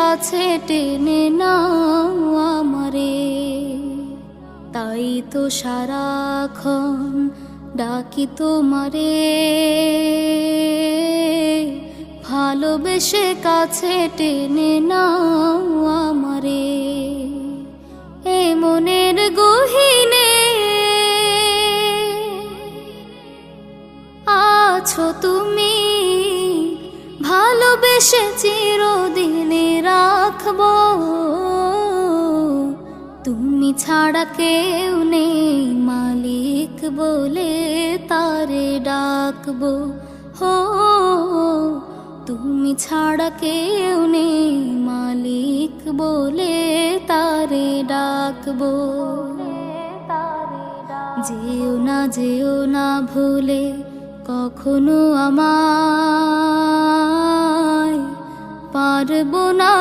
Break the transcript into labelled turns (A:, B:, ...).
A: কাছে টেনে নাও আমারে। তাই তো সারাক্ষণ ডাকি তোমারে, ভালোবেসে কাছে টেনে নাও আমারে। এ মনের গহীনে আছো তুমি, ভালোবেসে চিরদিনে রাখবো। তুমি ছাড়া কেউ নেই মালিক বলে তারে ডাকবো। হো তুমি ছাড়া কেউ নেই মালিক বলে তারে ডাকবো। যেও না ভুলে কখনো আমায়, পারবো না